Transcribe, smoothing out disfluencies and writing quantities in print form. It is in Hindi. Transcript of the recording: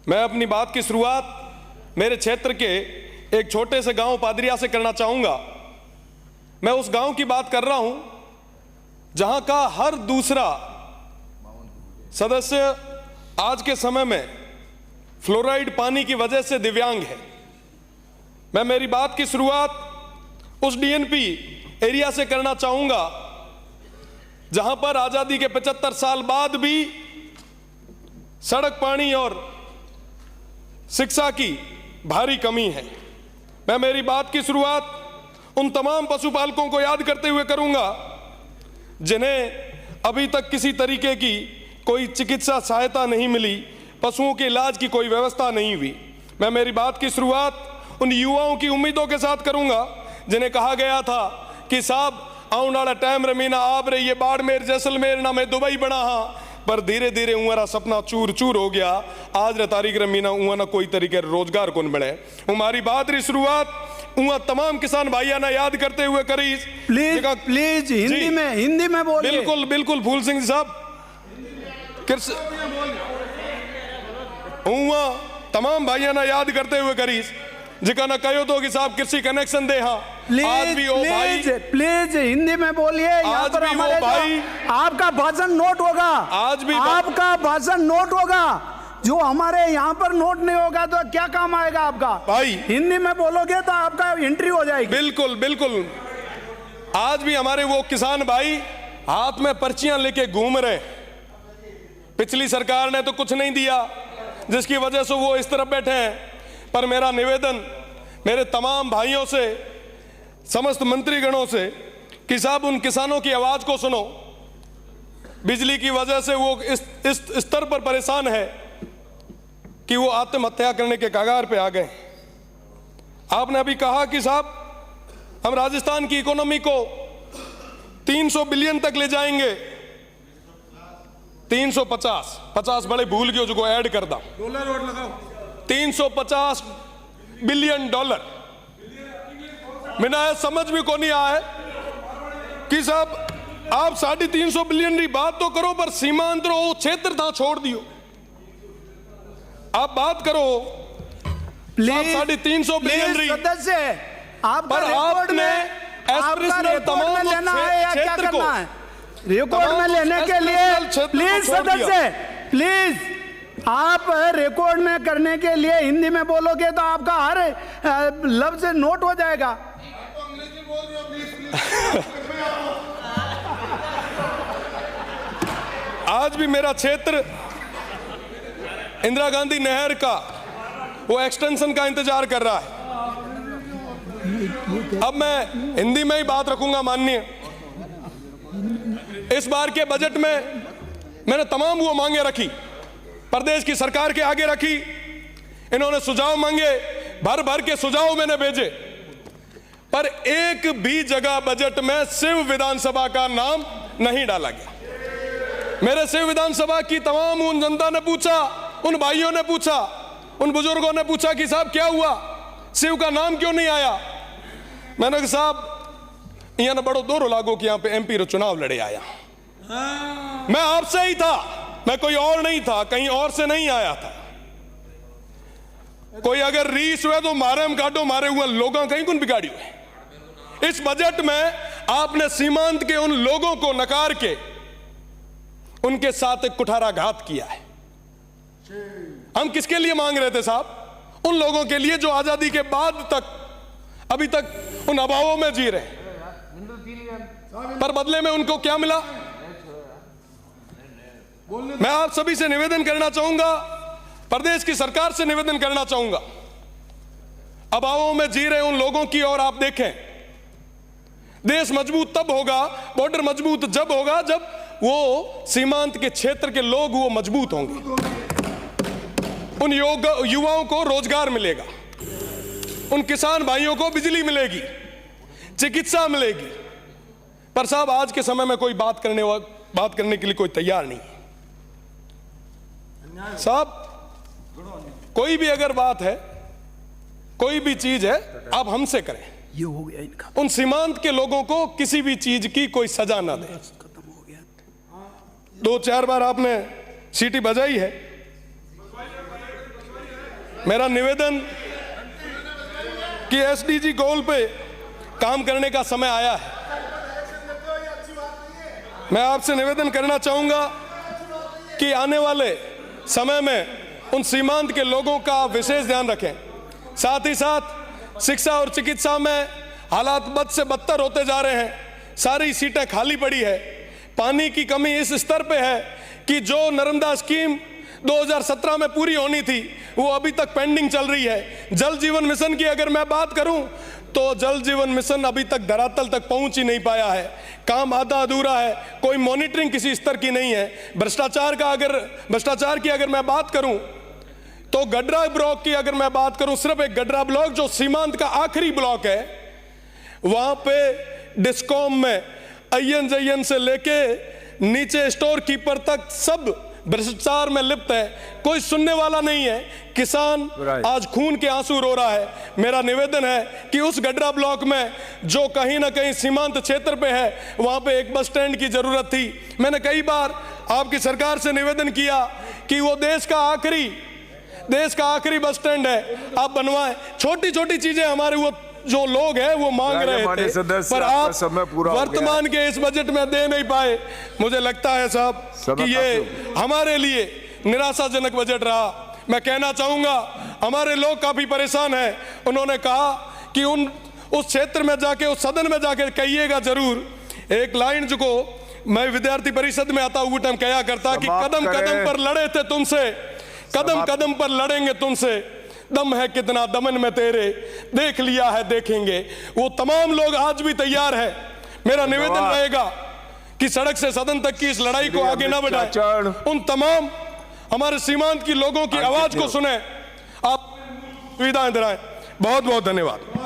मैं अपनी बात की शुरुआत मेरे क्षेत्र के एक छोटे से गांव पादरिया से करना चाहूंगा। मैं उस गांव की बात कर रहा हूं जहां का हर दूसरा सदस्य आज के समय में फ्लोराइड पानी की वजह से दिव्यांग है। मैं मेरी बात की शुरुआत उस डीएनपी एरिया से करना चाहूंगा जहां पर आजादी के 75 साल बाद भी सड़क, पानी और शिक्षा की भारी कमी है। मैं मेरी बात की शुरुआत उन तमाम पशुपालकों को याद करते हुए करूंगा जिन्हें अभी तक किसी तरीके की कोई चिकित्सा सहायता नहीं मिली, पशुओं के इलाज की कोई व्यवस्था नहीं हुई। मैं मेरी बात की शुरुआत उन युवाओं की उम्मीदों के साथ करूंगा जिन्हें कहा गया था कि साहब आने वाला टाइम रमीना आप रही बाड़मेर जैसलमेर ना मैं दुबई बना हाँ, पर धीरे धीरे उंगरा सपना चूर चूर हो गया। आज रे तारीख रमीना उंगा ना कोई तरीके रोजगार कौन बढ़े। हमारी बात री शुरुआत उंगा तमाम किसान भाइया ना याद करते हुए करी। प्लीज प्लीज हिंदी में बोलिए। बिल्कुल बिल्कुल फूल सिंह साहब उंगा तमाम भाइया ना याद करते हुए करी जिका ना कहो तो कि साहब कृषि कनेक्शन दे हाँ। आज भी वो भाई प्लीज हिंदी में बोलिए। आज भी वो भाई आपका भाषण नोट होगा। आज भी आपका भाषण नोट होगा। जो हमारे यहाँ पर नोट नहीं होगा तो क्या काम आएगा आपका भाई। हिंदी में बोलोगे तो आपका एंट्री हो जाएगी। बिल्कुल बिल्कुल। आज भी हमारे वो किसान भाई हाथ में पर्चियां लेके घूम रहे। पिछली सरकार ने तो कुछ नहीं दिया जिसकी वजह से वो इस तरफ बैठे हैं। पर मेरा निवेदन मेरे तमाम भाइयों से, समस्त मंत्रीगणों से कि साहब उन किसानों की आवाज को सुनो। बिजली की वजह से वो इस स्तर पर परेशान है कि वो आत्महत्या करने के कगार पे आ गए। आपने अभी कहा कि साहब हम राजस्थान की इकोनॉमी को 300 बिलियन तक ले जाएंगे। 350 बड़े भूल गए जो ऐड कर दा डॉलर और लगाओ 350 बिलियन डॉलर। मैंने समझ में को नहीं आया कि साहब आप 350 बिलियन की बात तो करो पर सीमांत वो क्षेत्र था छोड़ दियो। आप बात करो प्लीज 350 बिलियन सदस्य आपका पर आपने तमाम लेना है या क्या करना है? रिकॉर्ड में लेने के लिए प्लीज सदस्य प्लीज आप रिकॉर्ड में करने के लिए हिंदी में बोलोगे तो आपका हर लफ्ज नोट हो जाएगा। आज भी मेरा क्षेत्र इंदिरा गांधी नहर का वो एक्सटेंशन का इंतजार कर रहा है। अब मैं हिंदी में ही बात रखूंगा। माननीय, इस बार के बजट में मैंने तमाम वो मांगे रखी, प्रदेश की सरकार के आगे रखी। इन्होंने सुझाव मांगे, भर भर के सुझाव मैंने भेजे, पर एक भी जगह बजट में शिव विधानसभा का नाम नहीं डाला गया। मेरे शिव विधानसभा की तमाम उन जनता ने पूछा, उन भाइयों ने पूछा, उन बुजुर्गों ने पूछा कि साहब क्या हुआ, शिव का नाम क्यों नहीं आया। मैंने कहा साहब यहाँ ने बड़ो दोरो लागो कि यहाँ पे एमपी रो चुनाव लड़े आया। मैं आपसे ही था, मैं कोई और नहीं था, कहीं और से नहीं आया था। कोई अगर रीस हुए तो मारे हम काटो, मारे हुए लोगों कहीं कौन बिगाड़ी हुए। इस बजट में आपने सीमांत के उन लोगों को नकार के उनके साथ एक कुठाराघात किया है। हम किसके लिए मांग रहे थे साहब? उन लोगों के लिए जो आजादी के बाद तक अभी तक उन अभावों में जी रहे, पर बदले में उनको क्या मिला? मैं आप सभी से निवेदन करना चाहूंगा, प्रदेश की सरकार से निवेदन करना चाहूंगा, अभावों में जी रहे उन लोगों की ओर आप देखें। देश मजबूत तब होगा, बॉर्डर मजबूत जब होगा जब वो सीमांत के क्षेत्र के लोग वो मजबूत होंगे। उन युवाओं को रोजगार मिलेगा, उन किसान भाइयों को बिजली मिलेगी, चिकित्सा मिलेगी। पर साहब आज के समय में कोई बात करने के लिए कोई तैयार नहीं है साहब। कोई भी अगर बात है, कोई भी चीज है, आप हमसे करें। ये हो गया इनका। उन सीमांत के लोगों को किसी भी चीज की कोई सजा ना दे। खत्म हो गया। 2-4 बार आपने सीटी बजाई है। मेरा निवेदन कि एसडीजी गोल पे काम करने का समय आया है। मैं आपसे निवेदन करना चाहूंगा कि आने वाले समय में उन सीमांत के लोगों का विशेष ध्यान रखें। साथ ही साथ शिक्षा और चिकित्सा में हालात बद से बदतर होते जा रहे हैं। सारी सीटें खाली पड़ी है। पानी की कमी इस स्तर पे है कि जो नर्मदा स्कीम 2017 में पूरी होनी थी वो अभी तक पेंडिंग चल रही है। जल जीवन मिशन की अगर मैं बात करूं तो जल जीवन मिशन अभी तक धरातल तक पहुंच ही नहीं पाया है। काम आधा अधूरा है, कोई मॉनिटरिंग किसी स्तर की नहीं है। भ्रष्टाचार की अगर मैं बात करूं तो गडरा ब्लॉक की अगर मैं बात करूं, सिर्फ एक गडरा ब्लॉक जो सीमांत का आखिरी ब्लॉक है, वहां पे डिस्कॉम में INJN से लेके नीचे स्टोर कीपर तक सब भ्रष्टाचार में लिप्त है। कोई सुनने वाला नहीं है। किसान आज खून के आंसू रो रहा है। मेरा निवेदन है कि उस गडरा ब्लॉक में जो कहीं ना कहीं सीमांत क्षेत्र पे है वहां पे एक बस स्टैंड की जरूरत थी। मैंने कई बार आपकी सरकार से निवेदन किया कि वो देश का आखिरी बस स्टैंड है, आप बनवाएं। छोटी छोटी चीजें हमारे वो जो लोग हैं वो मांग रहे थे, पर आप वर्तमान के इस बजट में दे नहीं पाए। मुझे लगता है साहब कि ये हमारे लिए निराशाजनक बजट रहा। मैं कहना चाहूंगा हमारे लोग काफी परेशान हैं। उन्होंने कहा कि उस क्षेत्र में जाके, उस सदन में जाके कहिएगा जरूर। एक लाइन जो मैं विद्यार्थी परिषद में आता हुआ टाइम कहा करता कि कदम कदम पर लड़े थे तुमसे, कदम कदम पर लड़ेंगे तुमसे, दम है कितना दमन में तेरे, देख लिया है देखेंगे। वो तमाम लोग आज भी तैयार है। मेरा निवेदन रहेगा कि सड़क से सदन तक की इस लड़ाई को आगे न बढ़ाएं। उन तमाम हमारे सीमांत की लोगों की आवाज को सुने, आप सुविधाएं दिलाएं। बहुत बहुत धन्यवाद।